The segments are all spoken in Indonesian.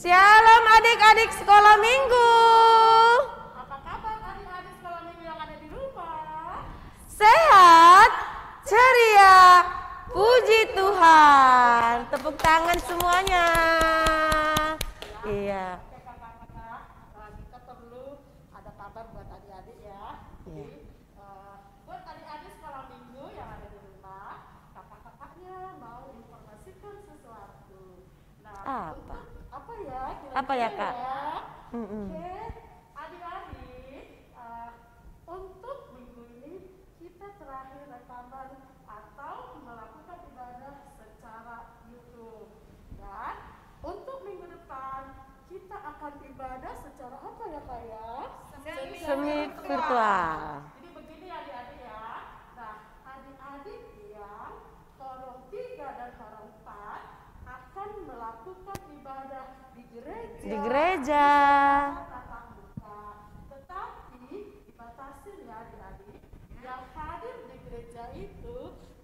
Shalom adik-adik sekolah minggu. Apa kabar adik-adik sekolah minggu yang ada di rumah? Sehat, ceria, puji Tuhan. Tepuk tangan semuanya. Iya. Oke kakak-kakak, kita perlu ada kabar buat adik-adik ya. Iya. Jadi buat adik-adik sekolah minggu yang ada di rumah, kakak-kakaknya mau informasikan sesuatu. Nah, Apa? Apa ya? Apa ya, Kak? Oke, adik-adik, untuk minggu ini kita terakhir rekaman atau melakukan ibadah secara YouTube. Dan untuk minggu depan kita akan ibadah secara apa ya Kak ya? Semi virtual. Jadi begini adik-adik ya. Nah, adik-adik yang Horong 3 dan Horong 4 akan melakukan ibadah di gereja. Tatap muka. Tetapi dibatasi ya adik-adik. Yang hadir di gereja itu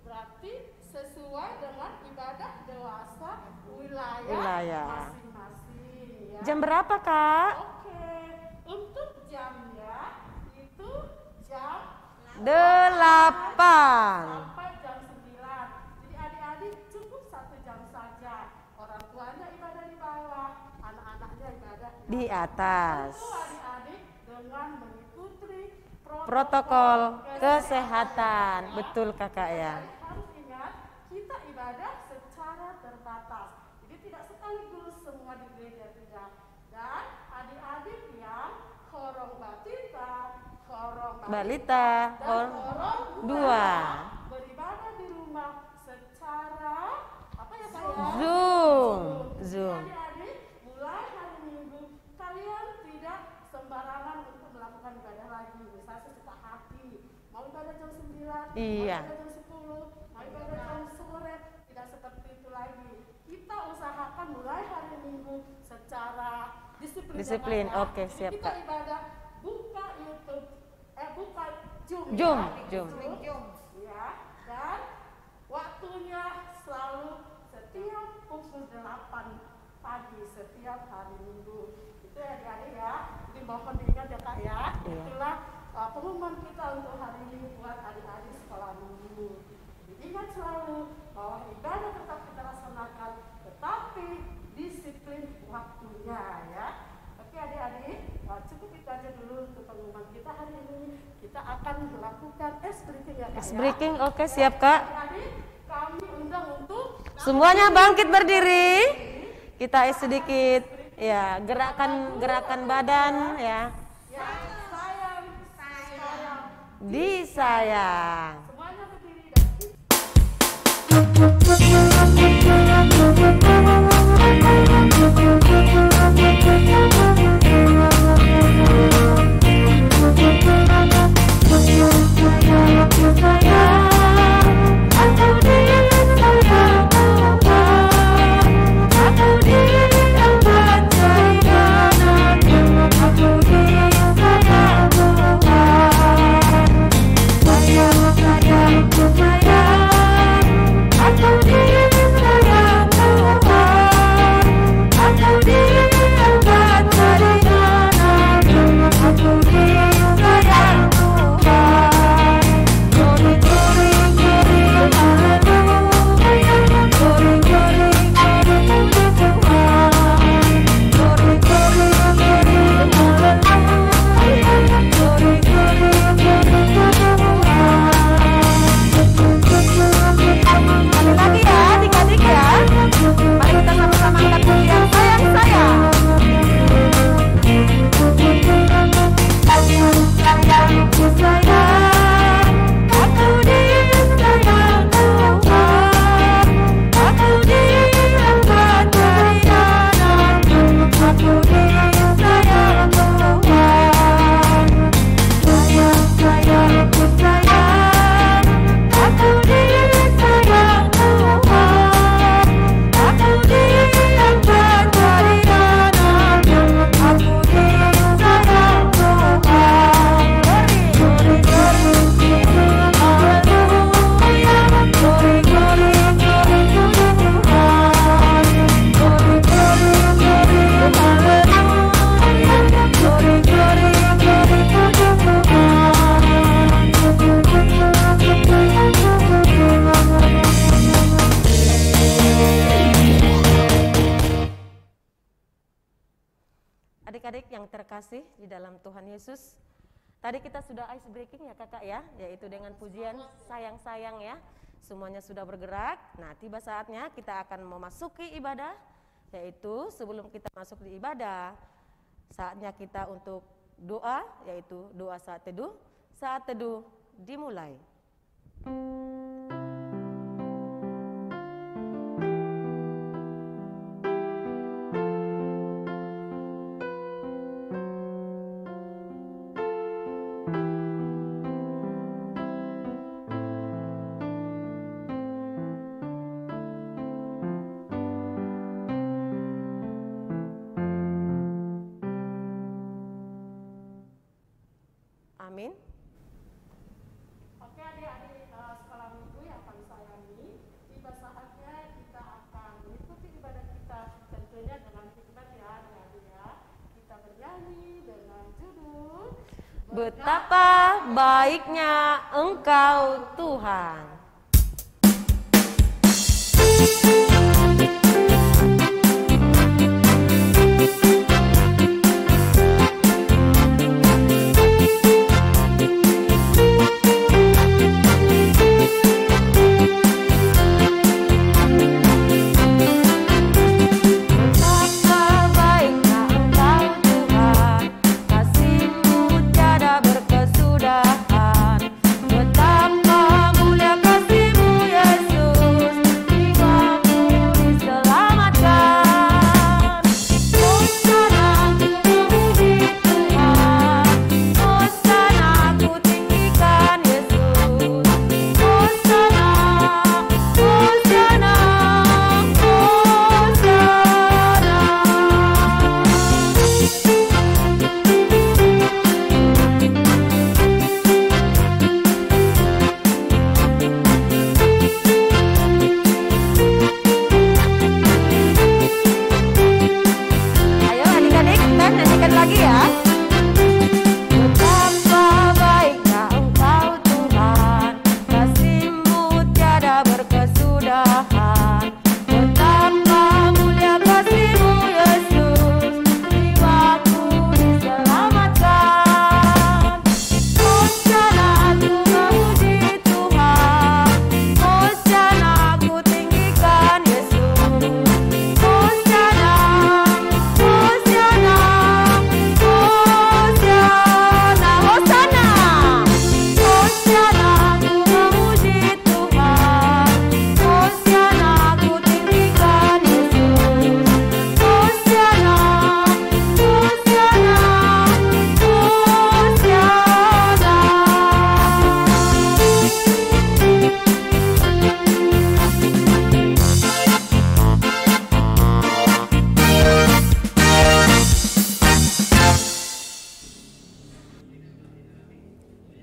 berarti sesuai dengan ibadah dewasa wilayah masing-masing ya. Jam berapa, Kak? Oke, untuk jamnya itu jam 8. sampai jam 9. Jadi adik-adik cukup 1 jam saja. Orang tuanya ibadah di bawah, anak-anaknya ibadah Di atas. Tentu adik-adik dengan mengikuti Protokol kesehatan. Betul, Kakak ya. Harus ingat, kita ibadah secara terbatas. Jadi tidak sekaligus semua di gereja tidak. Dan adik-adik yang Horong Batita, Horong Balita, dan Horong 2. beribadah di rumah secara apa ya Kak ya? Zoom. Jadi adik-adik, mulai hari Minggu kalian tidak sembarangan untuk melakukan ibadah lagi. Misalnya sesuka hati, mau ibadah jam 9, Iya. mau ibadah jam 10, mau ibadah jam sore, tidak seperti itu lagi. Kita usahakan mulai hari Minggu secara disiplin. Disiplin, ya, Kak, ya. oke, Jadi siap, kita Kak. ibadah buka YouTube, buka Zoom. Zoom, Ya, Zoom. Ya, dan waktunya selalu setiap pukul 8 pagi setiap hari Minggu. Itu ya adik-adik ya. Jadi mohon diingat ya Kak ya. Iya. Itulah pengumuman kita untuk hari ini buat adik-adik sekolah minggu. Jadi ingat selalu bahwa ibadah tetap kita laksanakan, tetapi disiplin waktunya ya. Oke adik-adik, cukup itu aja dulu untuk pengumuman kita hari ini. Kita akan melakukan ice breaking ya Kak Ice ya. breaking, oke, siap, Kak. Adik-adik, kami undang untuk Semuanya bangkit berdiri. Kita sedikit ya, gerakan badan ya. yang sayang, Disayang. semuanya berdiri dan Sayang, adik-adik yang terkasih di dalam Tuhan Yesus. Tadi kita sudah ice breaking ya kakak ya, yaitu dengan pujian sayang-sayang ya. Semuanya sudah bergerak. Nah, tiba saatnya kita akan memasuki ibadah, yaitu sebelum kita masuk di ibadah, saatnya kita untuk doa, yaitu doa saat teduh. Saat teduh dimulai. Amin. Oke adik-adik sekolah minggu yang kami sayangi, tiba saatnya kita akan mengikuti ibadah kita tentunya dengan hikmat ya adik-adik ya. Kita bernyanyi dengan judul Betapa baiknya Engkau Tuhan.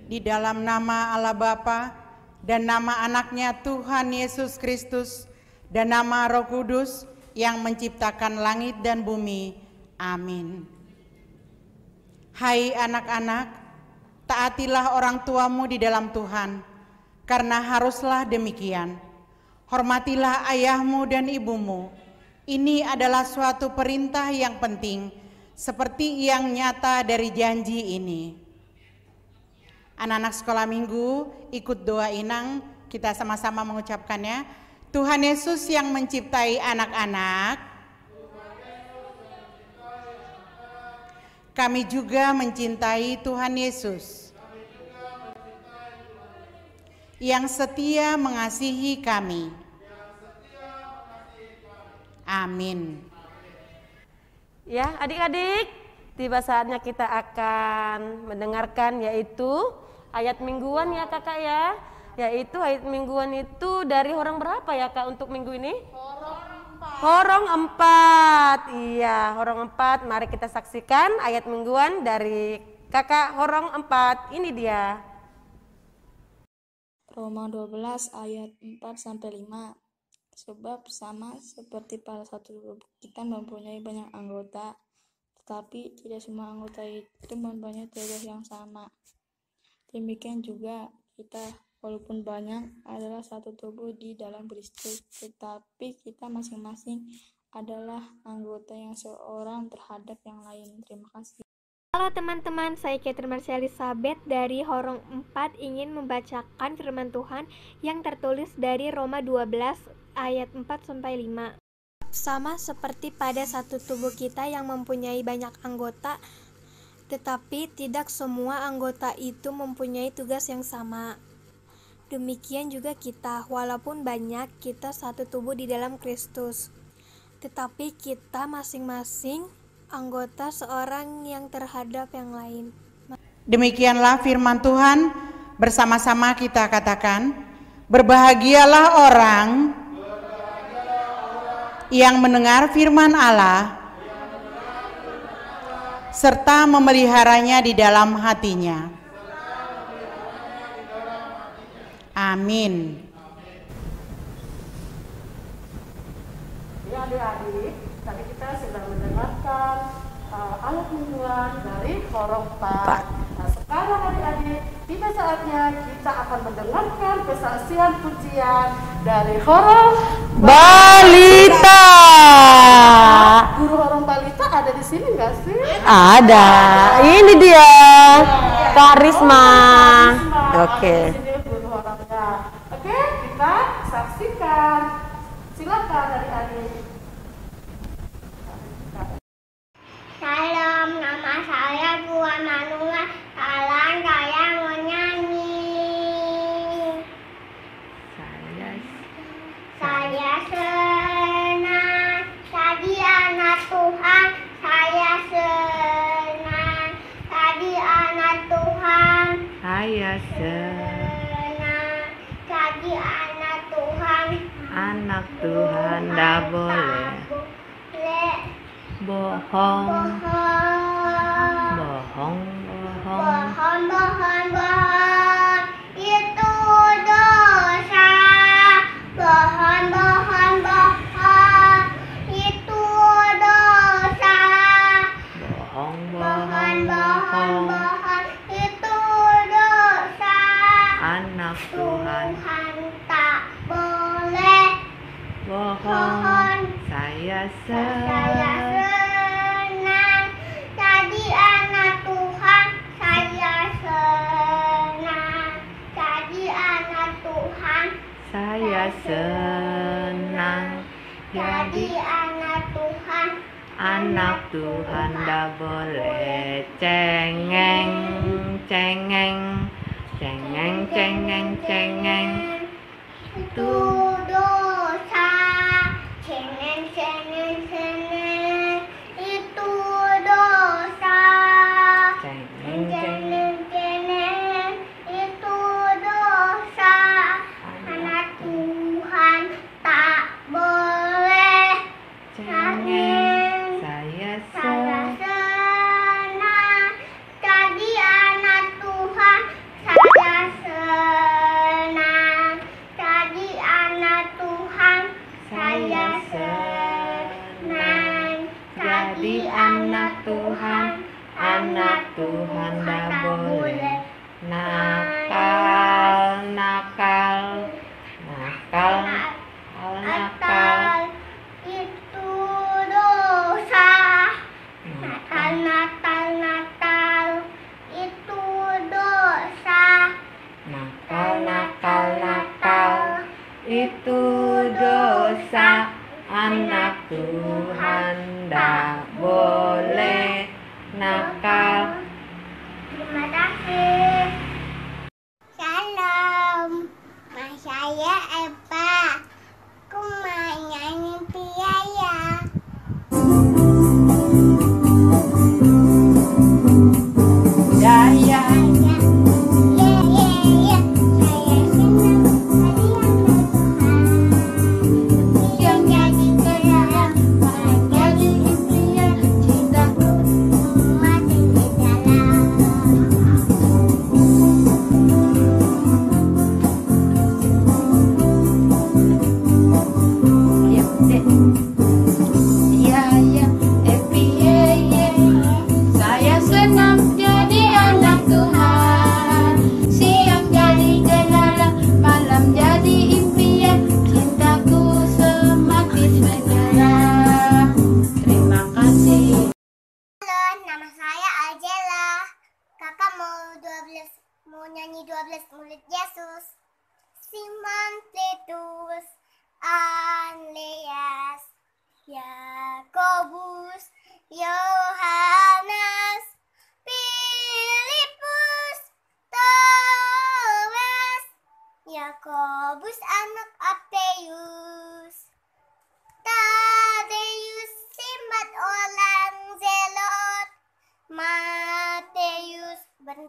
Di dalam nama Allah Bapa dan nama anaknya Tuhan Yesus Kristus dan nama Roh Kudus yang menciptakan langit dan bumi. Amin. Hai anak-anak, taatilah orang tuamu di dalam Tuhan, karena haruslah demikian. Hormatilah ayahmu dan ibumu. Ini adalah suatu perintah yang penting, seperti yang nyata dari janji ini. Anak-anak sekolah minggu, ikut doa inang, kita sama-sama mengucapkannya. Tuhan Yesus yang menciptai anak-anak, kami juga mencintai Tuhan Yesus, yang setia mengasihi kami. Amin. Ya, adik-adik, tiba saatnya kita akan mendengarkan yaitu ayat mingguan ya kakak ya. Yaitu ayat mingguan itu dari Horong berapa ya kak untuk minggu ini? Horong 4. Iya, Horong 4. Mari kita saksikan ayat mingguan dari kakak Horong 4. Ini dia. Roma 12 ayat 4-5. Sebab sama seperti pada satu tubuh kita mempunyai banyak anggota, tetapi tidak semua anggota itu mempunyai tugas yang sama. Demikian juga kita, walaupun banyak, adalah satu tubuh di dalam Kristus, tetapi kita masing-masing adalah anggota yang seorang terhadap yang lain. Terima kasih. Halo teman-teman, saya Catherine Marcia Elizabeth dari Horong 4 ingin membacakan firman Tuhan yang tertulis dari Roma 12 ayat 4-5. Sama seperti pada satu tubuh kita yang mempunyai banyak anggota, tetapi tidak semua anggota itu mempunyai tugas yang sama. Demikian juga kita, walaupun banyak, kita satu tubuh di dalam Kristus. Tetapi kita masing-masing anggota seorang yang terhadap yang lain. Demikianlah firman Tuhan, bersama-sama kita katakan, berbahagialah orang yang mendengar firman Allah serta memeliharanya di dalam hatinya. Amin. Ya adik-adik, tadi kita sudah mendengarkan ayat mingguan dari Horong 4. Nah, sekarang adik-adik, tiba saatnya kita akan mendengarkan kesaksian pujian dari Horong Balita. Guru Horong Balita ada di sini nggak sih? Ada. Ini dia. Kak Risma. Oke. Di sini guru Horongnya. Oke, kita saksikan. Silakan adik-adik. Salam, nama saya Puan Manunga. Sekarang saya mau nyanyi. Saya senang jadi anak Tuhan. Saya senang jadi anak Tuhan. Saya Senang jadi anak Tuhan. anak Tuhan, ndak boleh bohong, bohong, bohong. Itu dosa. Bohong. Itu dosa. Bohong, Itu dosa. anak Tuhan, Tuhan tak boleh bohong. Saya senang jadi anak Tuhan. Saya senang jadi anak Tuhan. Saya senang Jadi jadi anak Tuhan. anak Tuhan, ndak boleh cengeng. Itu dosa. Cengeng. Itu dosa. Cengeng. Itu dosa. Anak Tuhan tak boleh cengeng. Saya Saya senang jadi anak Tuhan. Saya senang jadi anak Tuhan. Saya senang jadi anak Tuhan. anak Tuhan, ndak boleh nakal. Natal itu dosa. Natal itu dosa. Nakal itu dosa. Anak Tuhan, ndak boleh nakal. Terima kasih. Salam, nama saya Eva. Aku mau nyanyi piaya. Daya. Saya senang jadi anak Tuhan. Yang jadi terang, jadi impian, cintaku mati di dalam.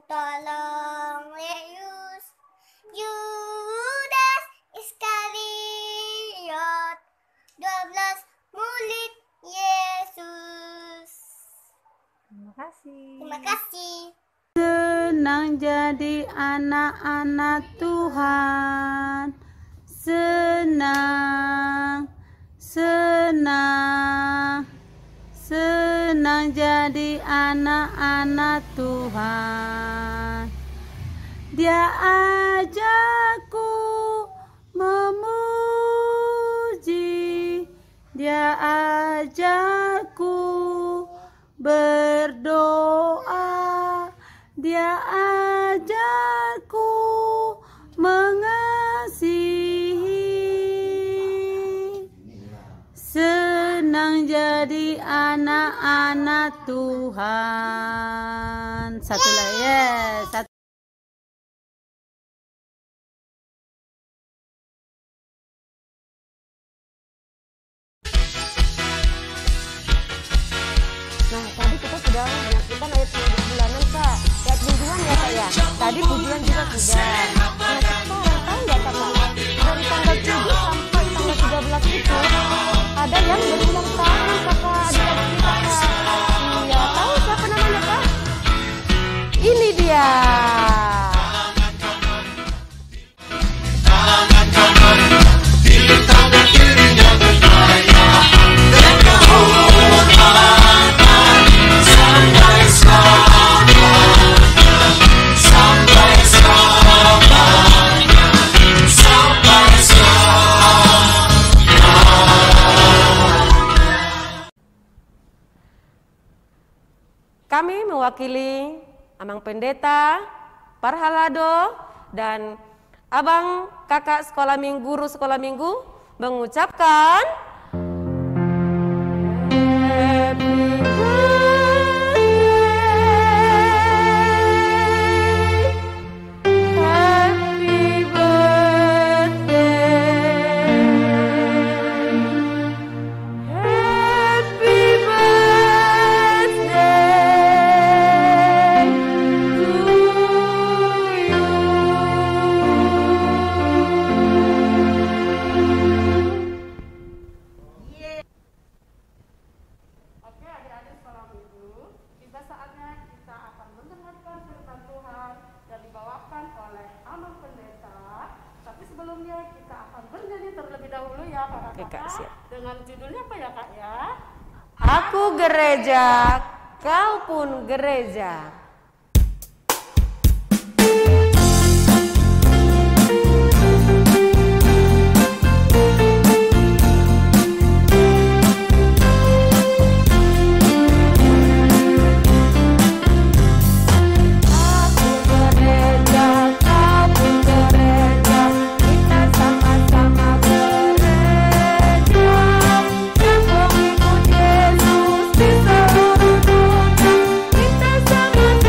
tolong Yesus. Yudas Iskariot, 12 murid Yesus. Terima kasih. Terima kasih. Senang jadi anak-anak Tuhan. Senang, senang, senang jadi anak-anak Tuhan. Dia ajakku memuji, dia ajakku berdoa, dia ajakku mengasihi. Senang jadi anak-anak Tuhan. Satu lagi, yes. Nah, tadi kita sudah menyaksikan ayat minggu bulanan, Kak. Ayat mingguan ya, Kak ya. Tadi pujian juga sudah. Nah, sekarang tahu nggak, Kak? Dari tanggal 7 sampai tanggal 13 itu ada yang berulang tahun, Kakak. Adik-adik kita, Kak. Iya, tahu siapa namanya, Kak? Ini dia. Kami mewakili Amang Pendeta, Parhalado, dan Abang Kakak sekolah minggu, guru sekolah minggu mengucapkan Happy Oke, adik-adik sekolah minggu, tiba saatnya kita akan mendengarkan firman Tuhan yang dibawakan oleh Amang Pendeta. Tapi sebelumnya kita akan bernyanyi terlebih dahulu ya, Oke, Kak, kakak-kakak. siap. Dengan judulnya apa ya, Kak ya? Aku gereja, kau pun gereja. Aku gereja, kau pun gereja, kita sama-sama gereja. Yang mengikut Yesus di seluruh dunia, kita sama-sama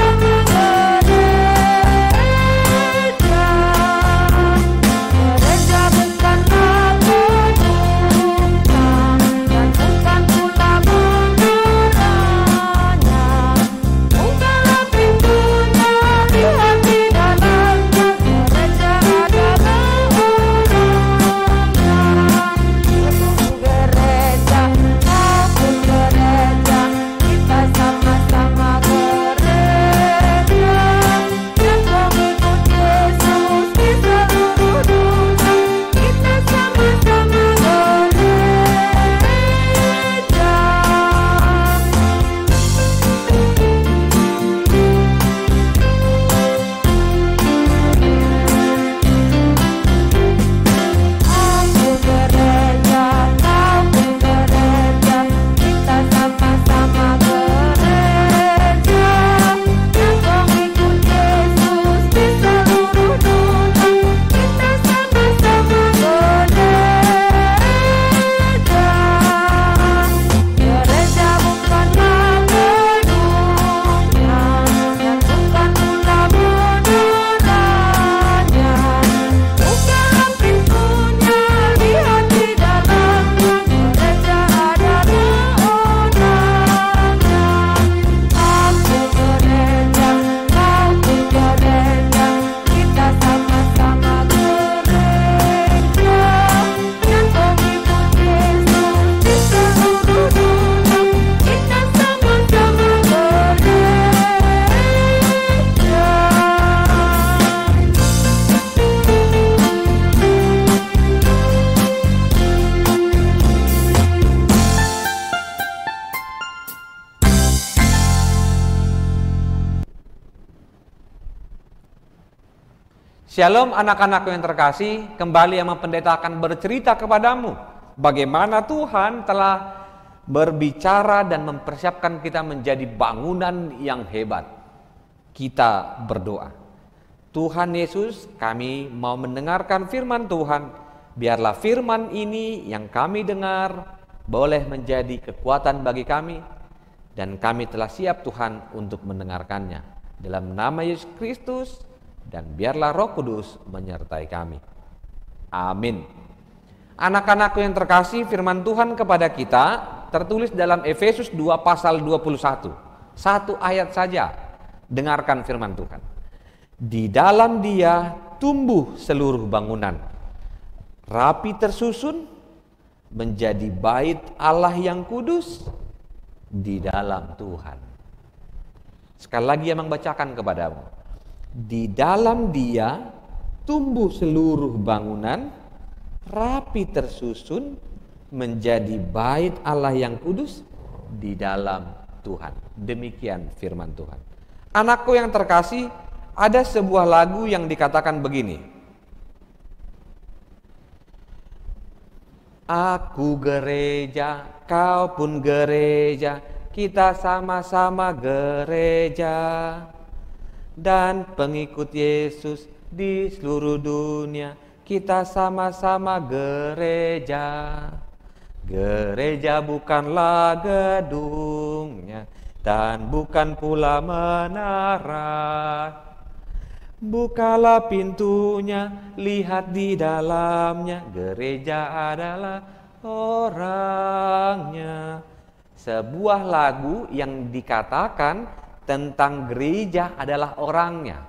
Shalom anak-anakku yang terkasih, kembali Ama Pendeta akan bercerita kepadamu bagaimana Tuhan telah berbicara dan mempersiapkan kita menjadi bangunan yang hebat. Kita berdoa. Tuhan Yesus, kami mau mendengarkan firman Tuhan. Biarlah firman ini yang kami dengar boleh menjadi kekuatan bagi kami, dan kami telah siap Tuhan untuk mendengarkannya. Dalam nama Yesus Kristus, dan biarlah Roh Kudus menyertai kami. Amin. Anak-anakku yang terkasih, firman Tuhan kepada kita tertulis dalam Efesus 2 pasal 21. Satu ayat saja. Dengarkan firman Tuhan. Di dalam Dia tumbuh seluruh bangunan, rapi tersusun menjadi bait Allah yang kudus di dalam Tuhan. Sekali lagi yang membacakan kepadamu. Di dalam Dia tumbuh seluruh bangunan, rapi tersusun menjadi bait Allah yang kudus di dalam Tuhan. Demikian firman Tuhan. Anakku yang terkasih, ada sebuah lagu yang dikatakan begini. Aku gereja, kau pun gereja, kita sama-sama gereja. Dan pengikut Yesus di seluruh dunia, kita sama-sama gereja. Gereja bukanlah gedungnya, dan bukan pula menara. Bukalah pintunya, lihat di dalamnya, gereja adalah orangnya. Sebuah lagu yang dikatakan tentang gereja adalah orangnya.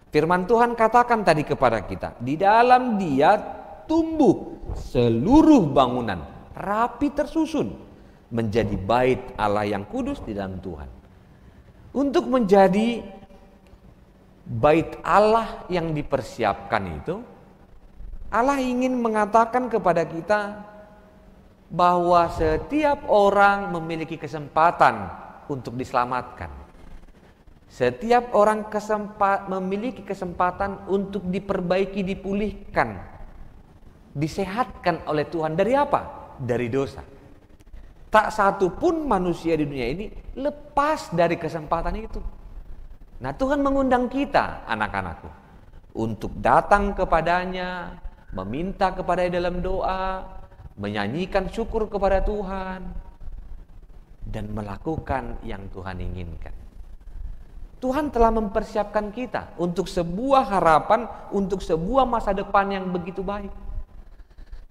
Firman Tuhan katakan tadi kepada kita, di dalam Dia tumbuh seluruh bangunan, rapi tersusun menjadi bait Allah yang kudus di dalam Tuhan. Untuk menjadi bait Allah yang dipersiapkan itu, Allah ingin mengatakan kepada kita bahwa setiap orang memiliki kesempatan untuk diselamatkan. Setiap orang memiliki kesempatan untuk diperbaiki, dipulihkan, disehatkan oleh Tuhan. Dari apa? Dari dosa. Tak satu pun manusia di dunia ini lepas dari kesempatan itu. Nah, Tuhan mengundang kita, anak-anakku, untuk datang kepadanya, meminta kepada-Nya dalam doa, menyanyikan syukur kepada Tuhan, dan melakukan yang Tuhan inginkan. Tuhan telah mempersiapkan kita untuk sebuah harapan, untuk sebuah masa depan yang begitu baik.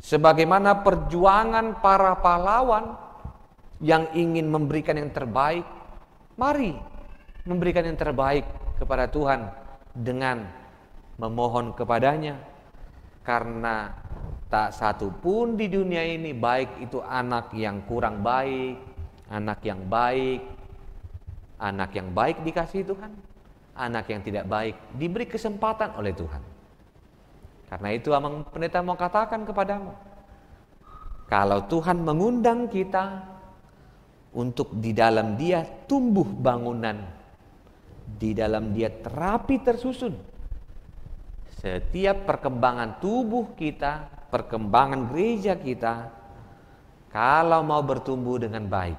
Sebagaimana perjuangan para pahlawan yang ingin memberikan yang terbaik, mari memberikan yang terbaik kepada Tuhan dengan memohon kepadanya. Karena tak satu pun di dunia ini, baik itu anak yang kurang baik, anak yang baik, anak yang baik dikasihi Tuhan, anak yang tidak baik diberi kesempatan oleh Tuhan. Karena itu Amang Pendeta mau katakan kepadamu, kalau Tuhan mengundang kita untuk di dalam Dia tumbuh bangunan, di dalam Dia terapi tersusun, setiap perkembangan tubuh kita, perkembangan gereja kita, kalau mau bertumbuh dengan baik,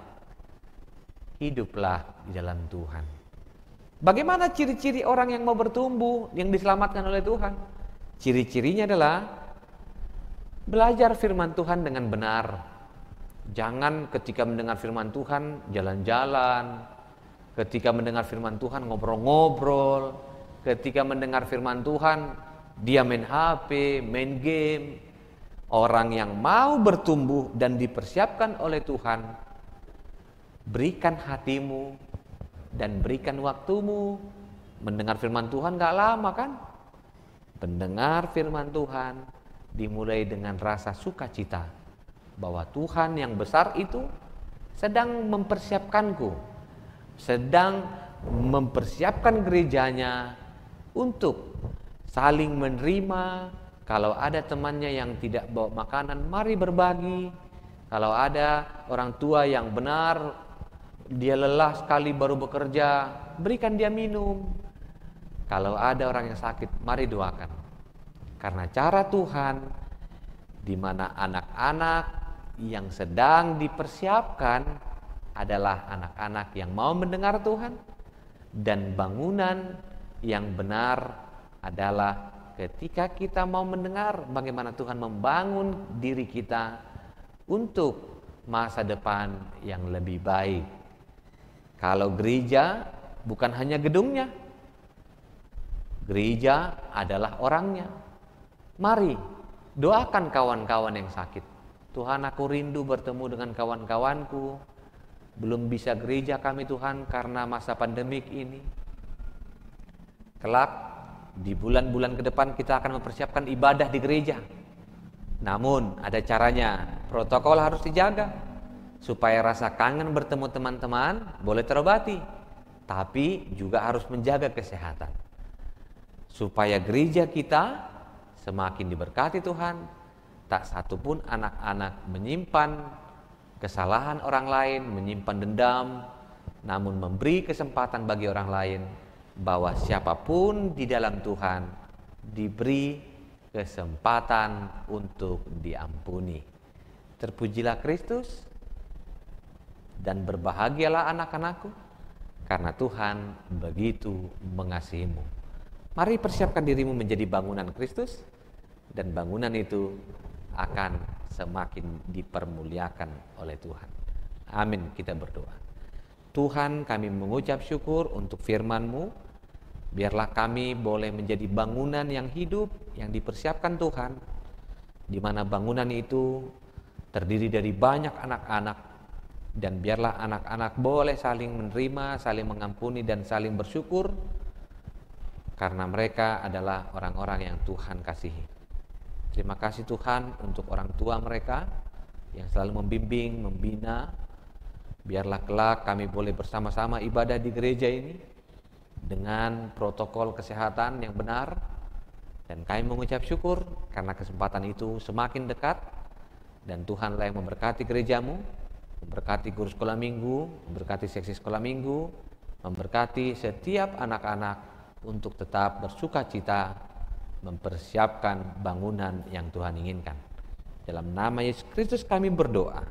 hiduplah di dalam Tuhan. Bagaimana ciri-ciri orang yang mau bertumbuh, yang diselamatkan oleh Tuhan? Ciri-cirinya adalah belajar firman Tuhan dengan benar. Jangan ketika mendengar firman Tuhan jalan-jalan, ketika mendengar firman Tuhan ngobrol-ngobrol, ketika mendengar firman Tuhan dia main HP, main game. Orang yang mau bertumbuh dan dipersiapkan oleh Tuhan, berikan hatimu dan berikan waktumu. Mendengar firman Tuhan gak lama kan? Mendengar firman Tuhan dimulai dengan rasa sukacita bahwa Tuhan yang besar itu sedang mempersiapkanku, sedang mempersiapkan gerejanya untuk saling menerima. Kalau ada temannya yang tidak bawa makanan, mari berbagi. Kalau ada orang tua yang benar, dia lelah sekali baru bekerja, berikan dia minum. Kalau ada orang yang sakit, mari doakan. Karena cara Tuhan di mana anak-anak yang sedang dipersiapkan adalah anak-anak yang mau mendengar Tuhan, dan bangunan yang benar adalah ketika kita mau mendengar bagaimana Tuhan membangun diri kita untuk masa depan yang lebih baik. Kalau gereja bukan hanya gedungnya, gereja adalah orangnya. Mari doakan kawan-kawan yang sakit. Tuhan, aku rindu bertemu dengan kawan-kawanku. Belum bisa gereja kami Tuhan karena masa pandemik ini. Kelak di bulan-bulan ke depan kita akan mempersiapkan ibadah di gereja. Namun ada caranya, protokol harus dijaga supaya rasa kangen bertemu teman-teman boleh terobati, tapi juga harus menjaga kesehatan supaya gereja kita semakin diberkati Tuhan. Tak satu pun anak-anak menyimpan kesalahan orang lain, menyimpan dendam, namun memberi kesempatan bagi orang lain bahwa siapapun di dalam Tuhan diberi kesempatan untuk diampuni. Terpujilah Kristus dan berbahagialah anak-anakku, karena Tuhan begitu mengasihimu. Mari persiapkan dirimu menjadi bangunan Kristus, dan bangunan itu akan semakin dipermuliakan oleh Tuhan. Amin, kita berdoa. Tuhan, kami mengucap syukur untuk firman-Mu. Biarlah kami boleh menjadi bangunan yang hidup, yang dipersiapkan Tuhan, di mana bangunan itu terdiri dari banyak anak-anak, dan biarlah anak-anak boleh saling menerima, saling mengampuni, dan saling bersyukur, karena mereka adalah orang-orang yang Tuhan kasihi. Terima kasih Tuhan untuk orang tua mereka yang selalu membimbing, membina. Biarlah kelak kami boleh bersama-sama ibadah di gereja ini dengan protokol kesehatan yang benar, dan kami mengucap syukur karena kesempatan itu semakin dekat, dan Tuhanlah yang memberkati gerejamu, memberkati guru sekolah minggu, memberkati seksi sekolah minggu, memberkati setiap anak-anak untuk tetap bersukacita mempersiapkan bangunan yang Tuhan inginkan. Dalam nama Yesus Kristus kami berdoa.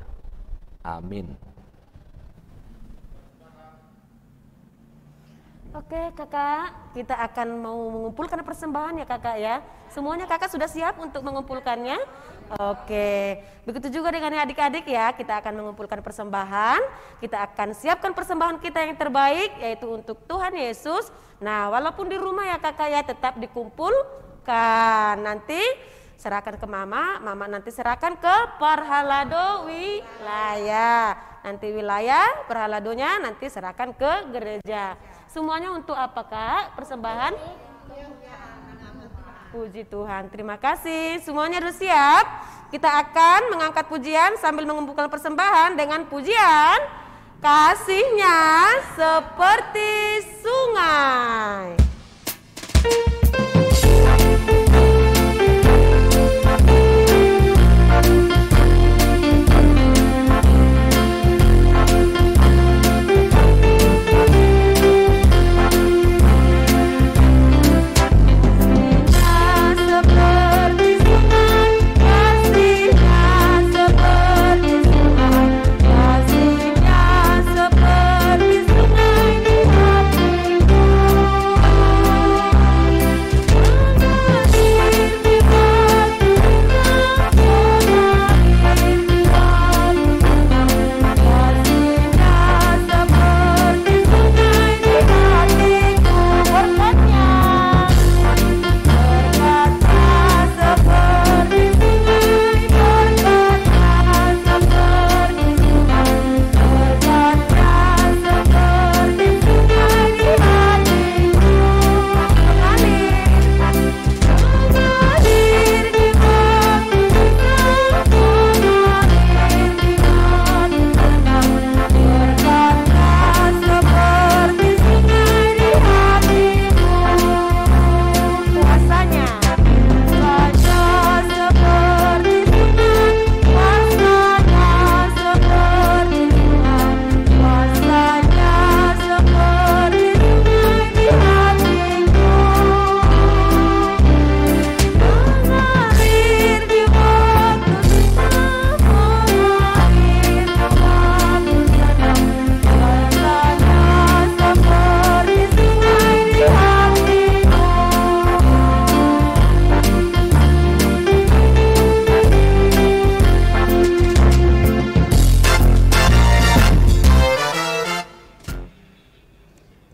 Amin. Oke kakak, kita akan mau mengumpulkan persembahan ya kakak ya. Semuanya kakak sudah siap untuk mengumpulkannya? Oke, begitu juga dengan adik-adik ya. Kita akan mengumpulkan persembahan. Kita akan siapkan persembahan kita yang terbaik, yaitu untuk Tuhan Yesus. Nah, walaupun di rumah ya kakak ya, tetap dikumpulkan. Nanti serahkan ke mama nanti serahkan ke Parhalado wilayah. Nanti wilayah Parhaladonya nanti serahkan ke gereja. Semuanya untuk apa kak? Persembahan? Puji Tuhan, terima kasih. Semuanya sudah siap? Kita akan mengangkat pujian sambil mengumpulkan persembahan dengan pujian Kasih-Nya Seperti Sungai. Seperti sungai di hatiku.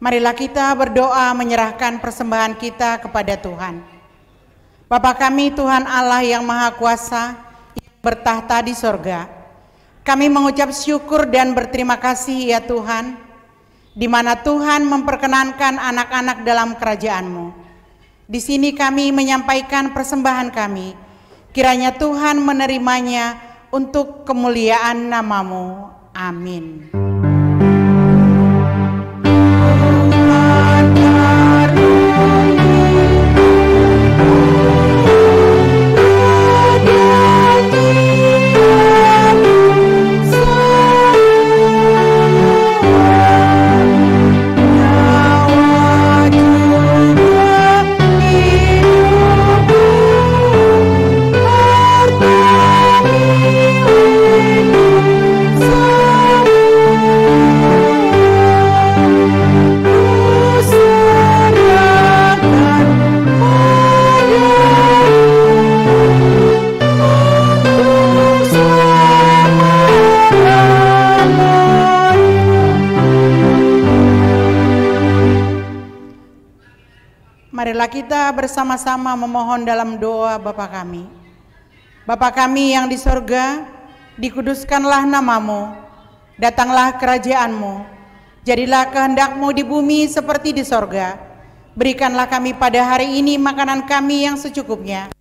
Marilah kita berdoa menyerahkan persembahan kita kepada Tuhan. Bapa kami Tuhan Allah yang Maha Kuasa, yang bertahta di sorga, kami mengucap syukur dan berterima kasih ya Tuhan, di mana Tuhan memperkenankan anak-anak dalam kerajaan-Mu. Di sini kami menyampaikan persembahan kami, kiranya Tuhan menerimanya untuk kemuliaan nama-Mu. Amin. Marilah kita bersama-sama memohon dalam doa Bapa kami. Bapa kami yang di sorga, dikuduskanlah nama-Mu, datanglah kerajaan-Mu, jadilah kehendak-Mu di bumi seperti di sorga. Berikanlah kami pada hari ini makanan kami yang secukupnya,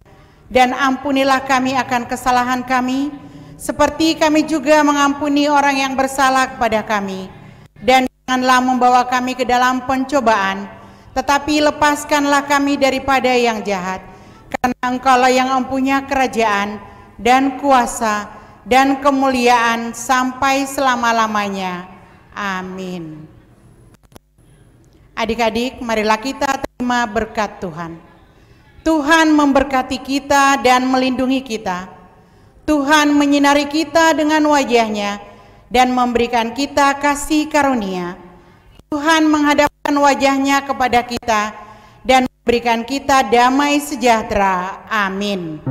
dan ampunilah kami akan kesalahan kami, seperti kami juga mengampuni orang yang bersalah kepada kami. Dan janganlah membawa kami ke dalam pencobaan, tetapi lepaskanlah kami daripada yang jahat, karena Engkaulah yang mempunyai kerajaan dan kuasa dan kemuliaan sampai selama-lamanya. Amin. Adik-adik, marilah kita terima berkat Tuhan. Tuhan memberkati kita dan melindungi kita. Tuhan menyinari kita dengan wajah-Nya dan memberikan kita kasih karunia. Tuhan menghadapkan wajah-Nya kepada kita dan memberikan kita damai sejahtera. Amin.